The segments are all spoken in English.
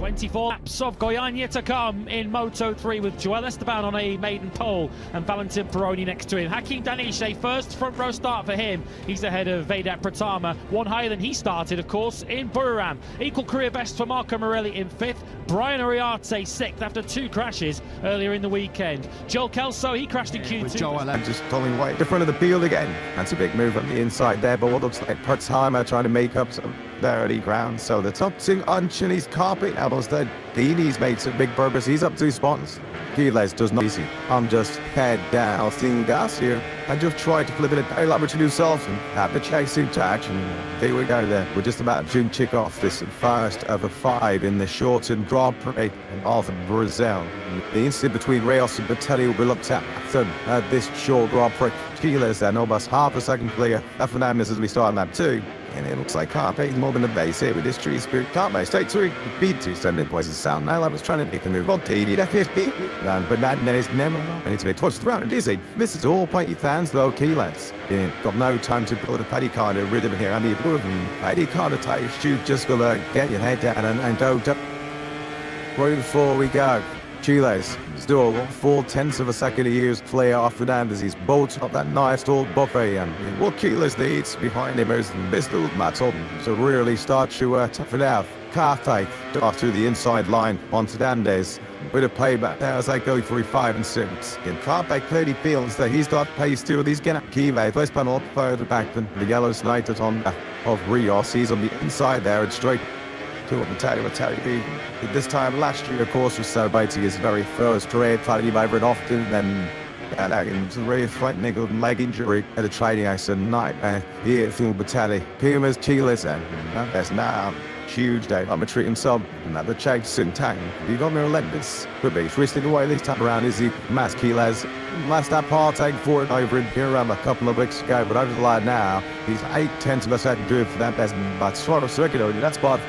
24 laps of Goiânia to come in Moto 3 with Joel Esteban on a maiden pole and Valentin Peroni next to him. Hakim Danish, a first front row start for him. He's ahead of Vedat Pratama, one higher than he started, of course, in Buriram. Equal career best for Marco Morelli in 5th. Brian Uriarte 6th after 2 crashes earlier in the weekend. Joel Keelso, he crashed in Q2. With Joel just pulling away to front of the field again. That's a big move on the inside there, but what looks like Pratama trying to make up some dirty ground. So the top 2 on Chinese carpet elbows there. Dini's made some big purpose. He's up 2 spots. Keelso does not easy. I'm just head down, seeing gas here. I just tried to flip it a lot to do self and have the chasing touch. And here we go there. We're just about to kick off this first of the 5 in the shortened Grand Prix of Brazil. The incident between Rios and Botelli will look at this short Grand Prix. Keelso and almost half a second clear. Fernandez as we start lap 2. And it looks like Carpe's more than the base here with this tree spirit. Carpe straight through. Beat 2 sending poison sound. Now I was trying to make the move on TD. That is beat. But that is never. And it's a bit touched around. It is a. This is all Patty fans though. Keelso. Got no time to put a Paddy card of rhythm here. I need to Paddy card attack. Shoot just gonna get your head down and don't. Right before we go. Keelso still 4/10 of a second of years play off Fernandez. He's bolts up that nice old buffet and what Keelso needs behind him is this little Mattel to really start to toughen out. Carpe off to the inside line on Fernandez. With a payback now as they go through 5 and 6. And Carpe clearly feels that he's got pace too. He's getting Keelso first panel further back than the yellow sniper on of Rios. He's on the inside there and straight to Matali. This time last year, of course, was celebrating his very first raid, fighting him over and often, then it's a really frightening leg injury at a training accident nightmare here through Matali. Pumas, Keelso, and that's now huge day. I'm treat himself another chase in tank. He got me relentless. Could be twisting away this time around is he Mas Keelso. Last that partake for it over in Buriram a couple of weeks ago, but over the line now, he's 8/10 of a second drift for that best, but sort of circuit over that spot.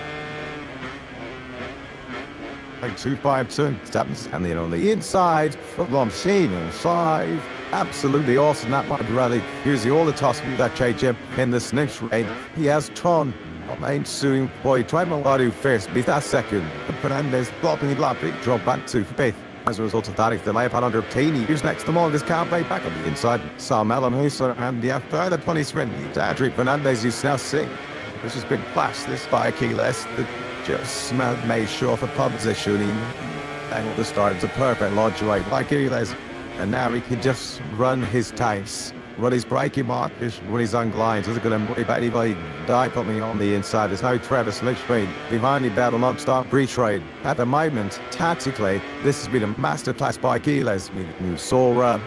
252 steps and then on the inside from Sheen inside. Absolutely awesome that might rally. Here's the all the toss with that JJ in this next raid. He has Tron. Main soon boy tried Maladu first, beat that second. Fernandez blocking the lap, drop back to 5th. As a result of that, if the lap under Tini, who's next to Morgan, can't play back on the inside. Sam Allen, who's and the further 20 sprint. Adric Fernandez, who's now sing. This has been flashed this by Keelso. Just made sure for positioning and the start. It's a perfect launch away by Keelso. And now he can just run his times, run his braking markers, run his own lines. Isn't going to worry about anybody die putting on the inside. There's no Travis Litchfield behind the battle not start pre-trade. At the moment, tactically, this has been a masterclass by Keelso. We saw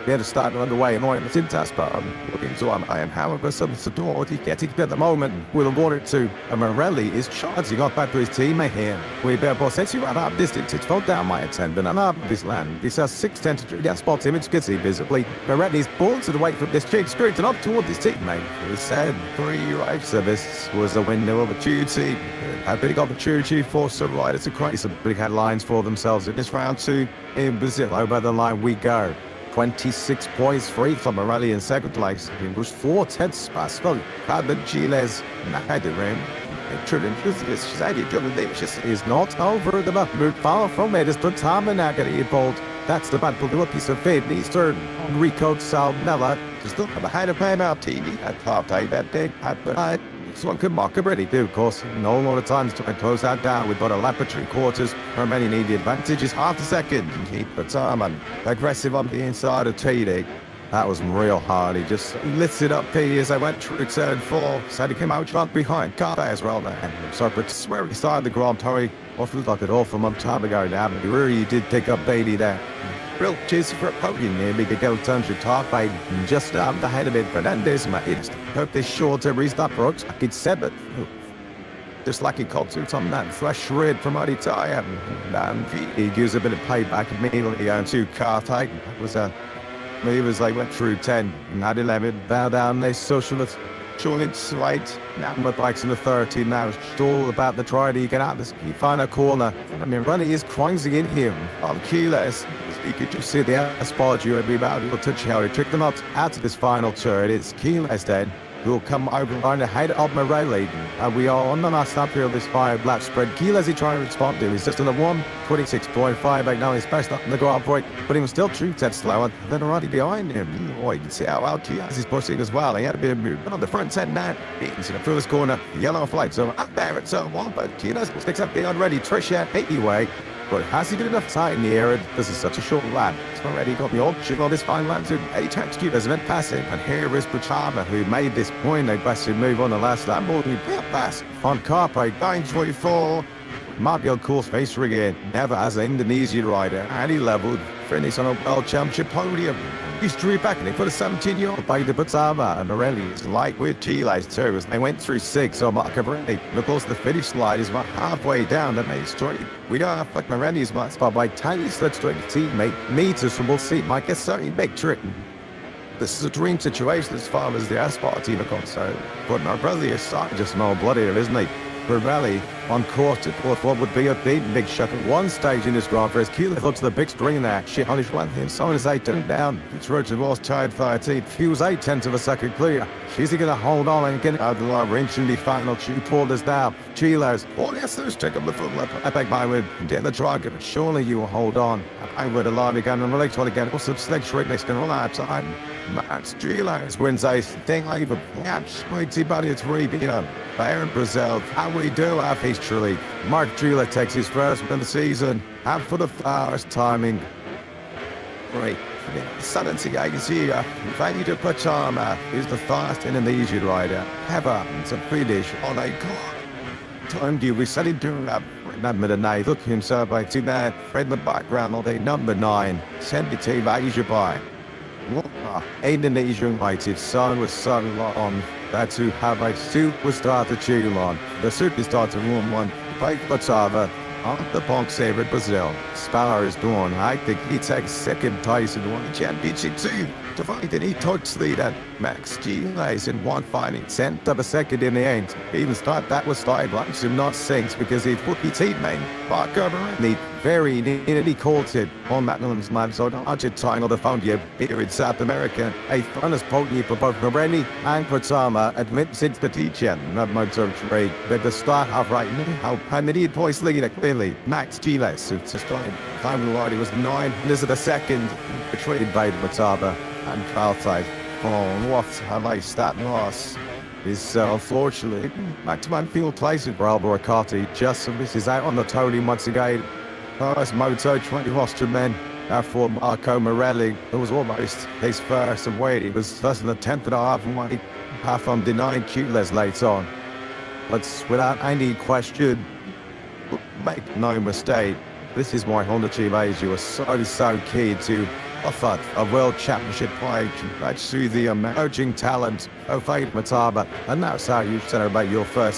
we had to start underway and on the syntax, but I'm looking to I am however some support he getting at the moment. We'll award it to Morelli is charging up back to his teammate here. We better boss you right up distance. It's fell down my attendant and up this land. This has 6:10 to that spot image can see visibly. Morelli's balls to the way from this chick straight and up toward his teammate. It was said 3 right service was a window of opportunity. A big opportunity for some riders to create some big headlines for themselves in this round 2 in Brazil. Over the line we go. 26 points free from Morelli in second place. He was 4/10 spots. Keelso had the rim. Is not over the map. Moved far from it. It's Pratama now getting involved. That's the bad pulled a piece of fade. Eastern Rico Salmella. Still have a high to pay out TV. At half time that day. This one could mark already do, of course. No lot of times to close that down. We've got a lap of 3/4. How many need the advantage is half a second. Keep the time and aggressive on the inside of TD. That was real hard. He just lifted up P as I went through turn 4. Said he came out drunk behind Carpe as well there. So but swear he started the Grand Prix. Off looked like it all from a time ago now. But he really did pick up Bailey there. Real cheers for a podium here. Big go turn to top by just out the head of it. Fernandez might hope this shorter restart for us. I could 7. Just like he called to on that fresh red from Adi Tire. And he gives a bit of payback immediately on to Carpe. He was like went through 10 and had 11. Bow down, they socialist. It's right now, my bike's in the 13 now. It's all about the try to get out this final corner. I mean, running is crazy in here on Keelso. You could just see the spot you would be about to touch how he tricked them out of this final turn. It's Keelso then. who will come over on the head of Morelli. And we are on the last lap here of this 5-lap spread. Keelso is he trying to respond to? He's just on the 1:26.58 now. He's best up in the Grand Prix, but he was still 2 tenths slower than already behind him. Oh, you can see how well Keelso is pushing as well. He had a bit of movement on the front end now. He's in the first corner, yellow flag, so up there at zone 1, but Keelso sticks up behind ready. Tricia, anyway. But has he got enough time in the air? This is such a short lap. He's already got the option on this final lap to 8 times Keelso meant passing. And here is Pachama, who made this point. They best to move on the last lap. More than pass on Carpe 9:24. Might be on course race again. Never as an Indonesian rider. And he leveled. Finish on a World Championship podium. He's drew back and he put a 17-year-old by the Pachama. And Morelli is light with Keelso too as they went through 6 on Marco Morelli. And of course the finish slide is about halfway down the main straight. We don't have like Morelli's much spot by tiny slips to a teammate. Meters from we'll see Mike gets certainly big trick. This is a dream situation as far as the asphalt team are concerned. But our brother is starting just small bloodier, isn't he? Morelli on course to fourth, what would be a big shot at one stage in this Grand Prix. Keelso looks the big string there. Shit on his one thing. So is 8 down. It's Roger was tied 13. Fuse 8 tenths of a second clear. Is he going to hold on and get out of the line? Wrench in the final. She pulled us down. Keelso. Oh, yes, there's check up the foot lap. I beg my word. Get the target. Surely you will hold on. I would alarm again and relate to it again. Also, sledge right next to the outside. Max Keelso wins a thing over. Perhaps mighty body it's rebeat. Baron Brazil, how we do have history. Mark Keelso takes his first win of the season, and for the flowers timing. Great. Suddenly, I can see thank you to Pachama, who's the fastest Indonesian rider ever to finish on a car. Time do we set him to number 9, look himself by to that, in the background on the number 9, send it to Asia by. Indonesian United son was son on that's who have a superstar to cheer on. The superstar to room 1 by Pachama on the Punk Saver Brazil. Spar is doing. I think he takes second place in one championship too. To find that he touched leader Max Keelso in one final cent of a second in the end. Even start that was started like him not sinks because he put his teammate back over and he very nearly caught it on Madeleine's man. So not time on the phone here in South America. A funnest podium for both Morelli and Pachama admit since the teacher of Moto 3 that the start of right now and the lead points leader clearly Max Keelso to start. Time already was 9. This is the second betrayed by Pachama. And Carlside, oh, what a nice that loss. Is unfortunately back to my field place with Bralbo Riccardi. Just misses out on the podium once again. First Moto 20 roster men. For Marco Morelli, it was almost his first away. He was less than a 10th and a half away. Half on denying Keelso late on. But without any question, make no mistake, this is why Honda Team Asia was so keen to offer a World Championship pledge to the emerging talent of Pachama, and that's how you celebrate your first